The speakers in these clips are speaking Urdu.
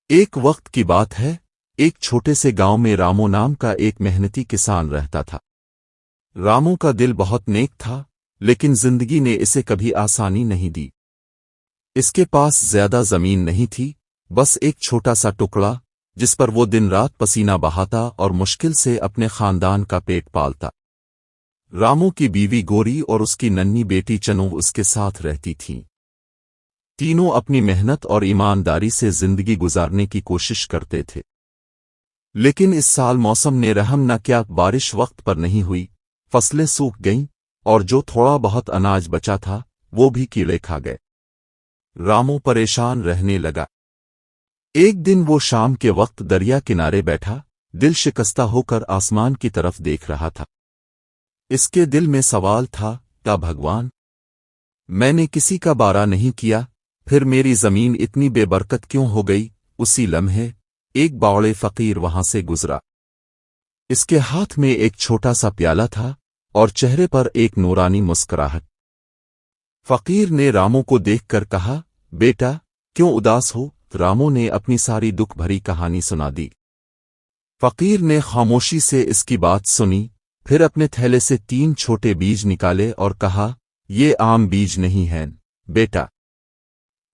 ایک وقت کی بات ہے، ایک چھوٹے سے گاؤں میں رامو نام کا ایک محنتی کسان رہتا تھا۔ رامو کا دل بہت نیک تھا، لیکن زندگی نے اسے کبھی آسانی نہیں دی۔ اس کے پاس زیادہ زمین نہیں تھی، بس ایک چھوٹا سا ٹکڑا جس پر وہ دن رات پسینہ بہاتا اور مشکل سے اپنے خاندان کا پیٹ پالتا۔ رامو کی بیوی گوری اور اس کی ننھی بیٹی چنو اس کے ساتھ رہتی تھیں۔ تینوں اپنی محنت اور ایمانداری سے زندگی گزارنے کی کوشش کرتے تھے، لیکن اس سال موسم نے رحم نہ کیا۔ بارش وقت پر نہیں ہوئی، فصلیں سوکھ گئیں، اور جو تھوڑا بہت اناج بچا تھا وہ بھی کیڑے کھا گئے۔ رامو پریشان رہنے لگا۔ ایک دن وہ شام کے وقت دریا کنارے بیٹھا، دل شکستہ ہو کر آسمان کی طرف دیکھ رہا تھا۔ اس کے دل میں سوال تھا، کیا بھگوان، میں نے کسی کا بارہ نہیں کیا، پھر میری زمین اتنی بے برکت کیوں ہو گئی؟ اسی لمحے ایک باوڑے فقیر وہاں سے گزرا۔ اس کے ہاتھ میں ایک چھوٹا سا پیالہ تھا اور چہرے پر ایک نورانی مسکراہٹ۔ فقیر نے رامو کو دیکھ کر کہا، بیٹا کیوں اداس ہو؟ رامو نے اپنی ساری دکھ بھری کہانی سنا دی۔ فقیر نے خاموشی سے اس کی بات سنی، پھر اپنے تھیلے سے 3 چھوٹے بیج نکالے اور کہا، یہ عام بیج نہیں ہیں بیٹا،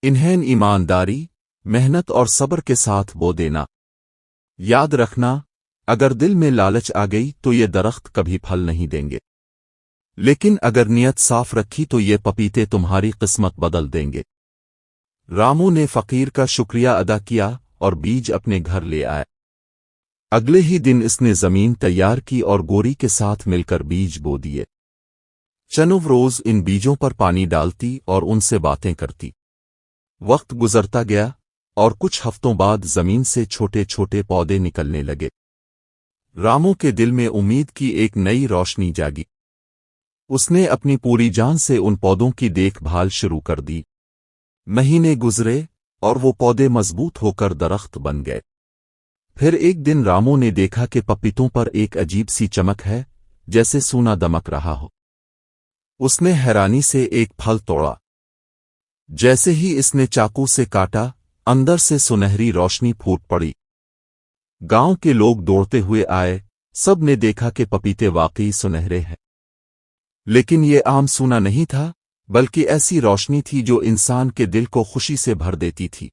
انہیں ایمانداری، محنت اور صبر کے ساتھ بو دینا۔ یاد رکھنا، اگر دل میں لالچ آ گئی تو یہ درخت کبھی پھل نہیں دیں گے، لیکن اگر نیت صاف رکھی تو یہ پپیتے تمہاری قسمت بدل دیں گے۔ رامو نے فقیر کا شکریہ ادا کیا اور بیج اپنے گھر لے آئے۔ اگلے ہی دن اس نے زمین تیار کی اور گوری کے ساتھ مل کر بیج بو دیے۔ چنو روز ان بیجوں پر پانی ڈالتی اور ان سے باتیں کرتی۔ وقت گزرتا گیا اور کچھ ہفتوں بعد زمین سے چھوٹے چھوٹے پودے نکلنے لگے۔ رامو کے دل میں امید کی ایک نئی روشنی جاگی۔ اس نے اپنی پوری جان سے ان پودوں کی دیکھ بھال شروع کر دی۔ مہینے گزرے اور وہ پودے مضبوط ہو کر درخت بن گئے۔ پھر ایک دن رامو نے دیکھا کہ پپیتوں پر ایک عجیب سی چمک ہے، جیسے سونا دمک رہا ہو۔ اس نے حیرانی سے ایک پھل توڑا۔ جیسے ہی اس نے چاقو سے کاٹا، اندر سے سنہری روشنی پھوٹ پڑی۔ گاؤں کے لوگ دوڑتے ہوئے آئے، سب نے دیکھا کہ پپیتے واقعی سنہرے ہیں، لیکن یہ عام سونا نہیں تھا، بلکہ ایسی روشنی تھی جو انسان کے دل کو خوشی سے بھر دیتی تھی۔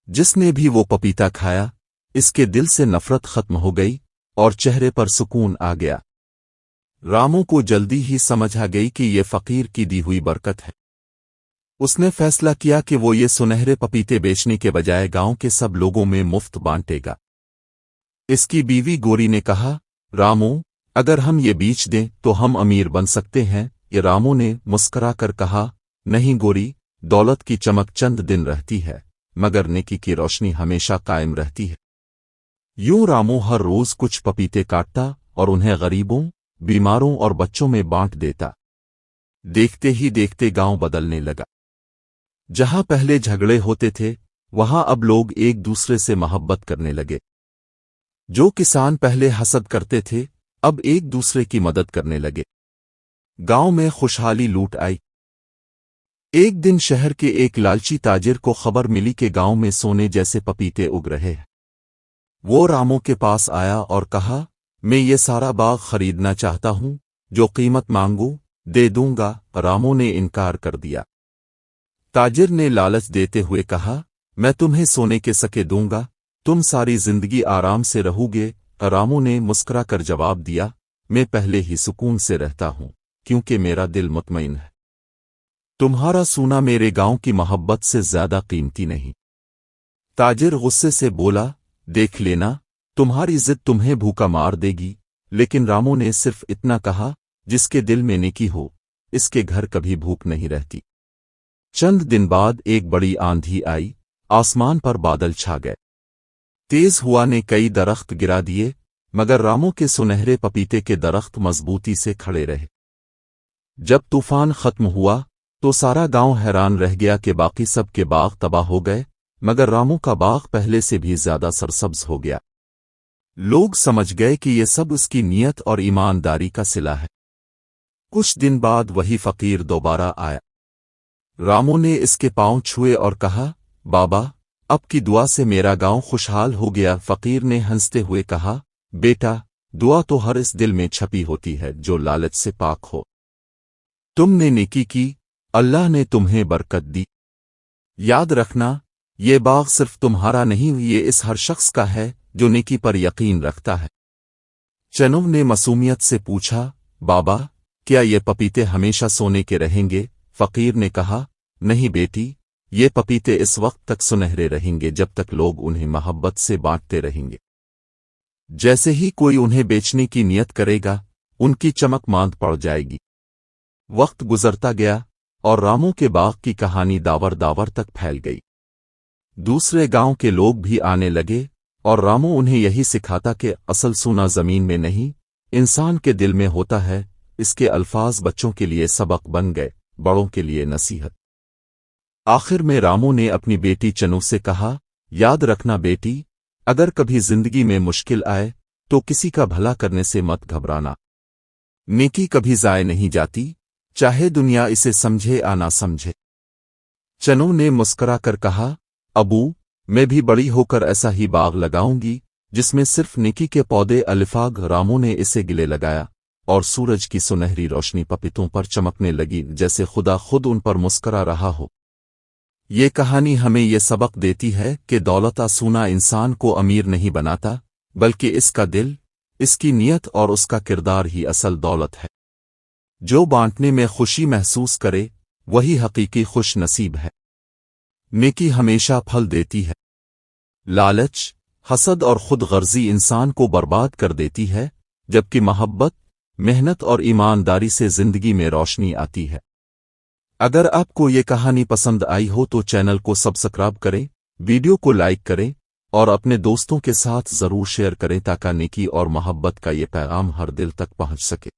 جس نے بھی وہ پپیتا کھایا، اس کے دل سے نفرت ختم ہو گئی اور چہرے پر سکون آ گیا۔ رامو کو جلدی ہی سمجھ آ گئی کہ یہ فقیر کی دی ہوئی برکت ہے۔ اس نے فیصلہ کیا کہ وہ یہ سنہرے پپیتے بیچنے کے بجائے گاؤں کے سب لوگوں میں مفت بانٹے گا۔ اس کی بیوی گوری نے کہا، رامو، اگر ہم یہ بیچ دیں تو ہم امیر بن سکتے ہیں۔ یہ رامو نے مسکرا کر کہا، نہیں گوری، دولت کی چمک چند دن رہتی ہے، مگر نیکی کی روشنی ہمیشہ قائم رہتی ہے۔ یوں رامو ہر روز کچھ پپیتے کاٹتا اور انہیں غریبوں، بیماروں اور بچوں میں بانٹ دیتا۔ دیکھتے ہی دیکھتے گاؤں بدلنے لگا۔ جہاں پہلے جھگڑے ہوتے تھے، وہاں اب لوگ ایک دوسرے سے محبت کرنے لگے۔ جو کسان پہلے حسد کرتے تھے، اب ایک دوسرے کی مدد کرنے لگے۔ گاؤں میں خوشحالی لوٹ آئی۔ ایک دن شہر کے ایک لالچی تاجر کو خبر ملی کہ گاؤں میں سونے جیسے پپیتے اگ رہے ہیں۔ وہ رامو کے پاس آیا اور کہا، میں یہ سارا باغ خریدنا چاہتا ہوں، جو قیمت مانگو دے دوں گا۔ رامو نے انکار کر دیا۔ تاجر نے لالچ دیتے ہوئے کہا، میں تمہیں سونے کے سکے دوں گا، تم ساری زندگی آرام سے رہو گے۔ رامو نے مسکرا کر جواب دیا، میں پہلے ہی سکون سے رہتا ہوں، کیونکہ میرا دل مطمئن ہے۔ تمہارا سونا میرے گاؤں کی محبت سے زیادہ قیمتی نہیں۔ تاجر غصے سے بولا، دیکھ لینا، تمہاری ضد تمہیں بھوکا مار دے گی۔ لیکن رامو نے صرف اتنا کہا، جس کے دل میں نیکی ہو، اس کے گھر کبھی بھوک نہیں رہتی۔ چند دن بعد ایک بڑی آندھی آئی، آسمان پر بادل چھا گئے۔ تیز ہوا نے کئی درخت گرا دیے، مگر رامو کے سنہرے پپیتے کے درخت مضبوطی سے کھڑے رہے۔ جب طوفان ختم ہوا تو سارا گاؤں حیران رہ گیا کہ باقی سب کے باغ تباہ ہو گئے، مگر رامو کا باغ پہلے سے بھی زیادہ سرسبز ہو گیا۔ لوگ سمجھ گئے کہ یہ سب اس کی نیت اور ایمانداری کا صلہ ہے۔ کچھ دن بعد وہی فقیر دوبارہ آیا۔ رامو نے اس کے پاؤں چھوئے اور کہا، بابا، اب کی دعا سے میرا گاؤں خوشحال ہو گیا۔ فقیر نے ہنستے ہوئے کہا، بیٹا، دعا تو ہر اس دل میں چھپی ہوتی ہے جو لالچ سے پاک ہو۔ تم نے نیکی کی، اللہ نے تمہیں برکت دی۔ یاد رکھنا، یہ باغ صرف تمہارا نہیں، یہ اس ہر شخص کا ہے جو نیکی پر یقین رکھتا ہے۔ چنو نے معصومیت سے پوچھا، بابا، کیا یہ پپیتے ہمیشہ سونے کے رہیں گے؟ فقیر نے کہا، نہیں بیٹی، یہ پپیتے اس وقت تک سنہرے رہیں گے جب تک لوگ انہیں محبت سے بانٹتے رہیں گے۔ جیسے ہی کوئی انہیں بیچنے کی نیت کرے گا، ان کی چمک ماند پڑ جائے گی۔ وقت گزرتا گیا اور راموں کے باغ کی کہانی داور داور تک پھیل گئی۔ دوسرے گاؤں کے لوگ بھی آنے لگے اور راموں انہیں یہی سکھاتا کہ اصل سونا زمین میں نہیں، انسان کے دل میں ہوتا ہے۔ اس کے الفاظ بچوں کے لیے سبق بن گئے، بڑوں کے لیے نصیحت۔ آخر میں راموں نے اپنی بیٹی چنو سے کہا، یاد رکھنا بیٹی، اگر کبھی زندگی میں مشکل آئے تو کسی کا بھلا کرنے سے مت گھبرانا۔ نیکی کبھی ضائع نہیں جاتی، چاہے دنیا اسے سمجھے یا نہ سمجھے۔ چنو نے مسکرا کر کہا، ابو، میں بھی بڑی ہو کر ایسا ہی باغ لگاؤں گی جس میں صرف نیکی کے پودے الفاغ۔ راموں نے اسے گلے لگایا اور سورج کی سنہری روشنی پپیتوں پر چمکنے لگی جیسے خدا خود ان پر مسکرا رہا ہو۔ یہ کہانی ہمیں یہ سبق دیتی ہے کہ دولت سونا انسان کو امیر نہیں بناتا، بلکہ اس کا دل، اس کی نیت اور اس کا کردار ہی اصل دولت ہے۔ جو بانٹنے میں خوشی محسوس کرے، وہی حقیقی خوش نصیب ہے۔ نیکی ہمیشہ پھل دیتی ہے۔ لالچ، حسد اور خود غرضی انسان کو برباد کر دیتی ہے، جبکہ محبت، محنت اور ایمانداری سے زندگی میں روشنی آتی ہے۔ اگر آپ کو یہ کہانی پسند آئی ہو تو چینل کو سبسکرائب کریں، ویڈیو کو لائک کریں اور اپنے دوستوں کے ساتھ ضرور شیئر کریں تاکہ نیکی اور محبت کا یہ پیغام ہر دل تک پہنچ سکے۔